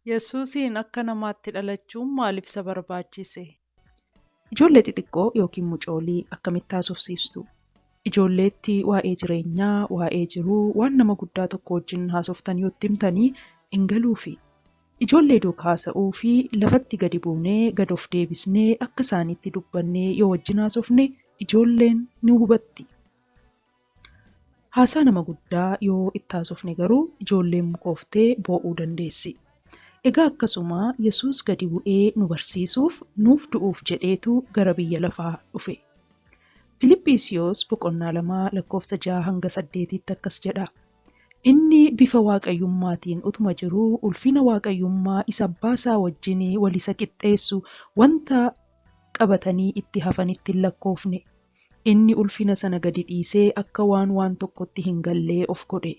Yesuusiin akka namaatti dhalachuun maaliif isa barbaachise? Ijoollee xixiqqoo yookiin mucoolii akkamitti haasofsiistu? Ijoolleetti waa'ee jireenyaa, waa'ee jiruu, waan nama guddaa tokko wajjin haasoftan yoo himtanii hin galuufi. Ijoollee duukaa haasa'uu fi lafatti gadi buunee gad of deebisnee akka isaaniitti dubbannee yoo wajjin haasofne ijoolleen ni hubatti. Haasaa nama guddaa yoo itti haasofne garuu ijoolleen mukooftee boo'uu dandeessi. Egaa akkasuma Yesuus gadi bu'ee nu barsiisuuf nuuf du'uuf jedheetu gara biyya lafaa dhufe. Filiphisiyoos 2:6-8 akkas jedha. Inni bifa waaqayyummaatiin utuma jiruu ulfina waaqayyummaa isa abbaa isaa wajjin wal isa qixxeessu wanta qabatanii itti hafanitti hin lakkoofne. Inni ulfina sana gadi dhiisee akka waan tokkotti hin gallee of godhe.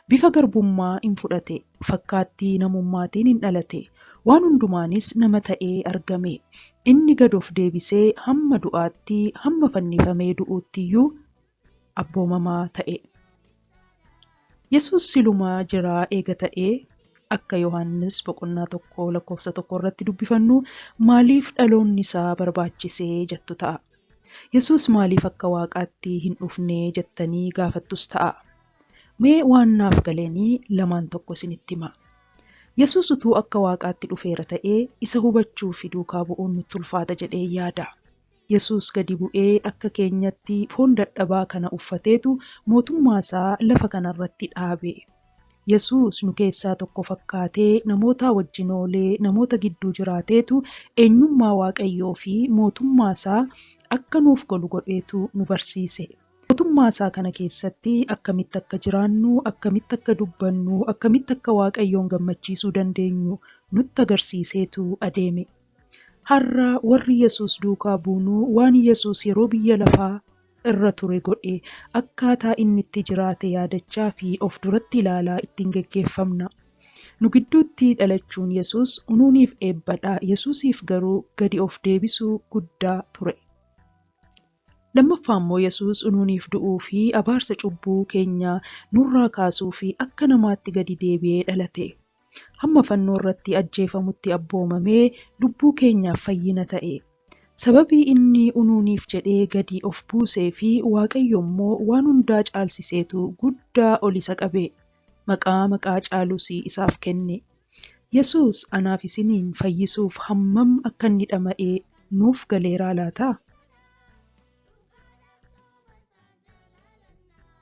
Bifa garbummaa hin fudhate, fakkaattii namummaatiin hin dhalate, waan hundumaanis nama ta'ee argame. Inni gad of deebisee hamma du'aatti, hamma fannifamee du'uuttiyyuu abboomamaa ta'e. Yesuus silumaa jiraa eega ta'ee akka Yohaannis 1:1 irratti dubbifannu maaliif dhaloonni isaa barbaachisee jettu ta'a. Yesuus maaliif akka waaqaatti hin dhufnee jettanii gaafattus ta'a. Mee waan naaf galeenii lamaan tokko isinitti hima. Yesuus utuu akka waaqaatti dhufeera ta'ee isa hubachuu fi duukaa bu'uun nutti ulfaata jedhee yaada. Yesuus gadi bu'ee akka keenyatti foon dadhabaa kana uffateetu mootummaa isaa lafa kanarratti dhaabe. Yesuus nu keessaa tokko fakkaatee namoota wajjin oolee namoota gidduu jiraateetu eenyummaa waaqayyoo fi mootummaa isaa akka nuuf galu godheetu nu barsiise. Mootummaa isaa kana keessatti akkamitti akka jiraannu, akkamitti akka dubbannu, akkamitti akka waaqayyoon gammachiisuu dandeenyu nutti agarsiiseetu adeeme. Har'a warri Yesuus duukaa buunuu waan Yesuus yeroo biyya lafaa irra ture godhe akkaataa inni itti jiraate yaadachaa fi of duratti ilaalaa ittiin geggeeffamna. Nu gidduutti dhalachuun Yesuus unuuniif eebbadha. Yesuusiif garuu gadi of deebisuu guddaa ture. Lammaffaa immoo Yesuus unuuniif du'uu fi abaarsa cubbuu keenya nurraa kaasuu fi akka namaatti gadi deebi'ee dhalate. Hamma fannoo irratti ajjeefamutti abboomamee lubbuu keenyaaf fayyina ta'e. Sababii inni unuuniif jedhee gadi of buusee fi Waaqayyo immoo waan hundaa caalsiseetu guddaa ol isa qabe. Maqaa caalus isaaf kenne. Yesuus anaaf isiniin fayyisuuf hammam akka inni dhama'ee nuuf galeeraa laata?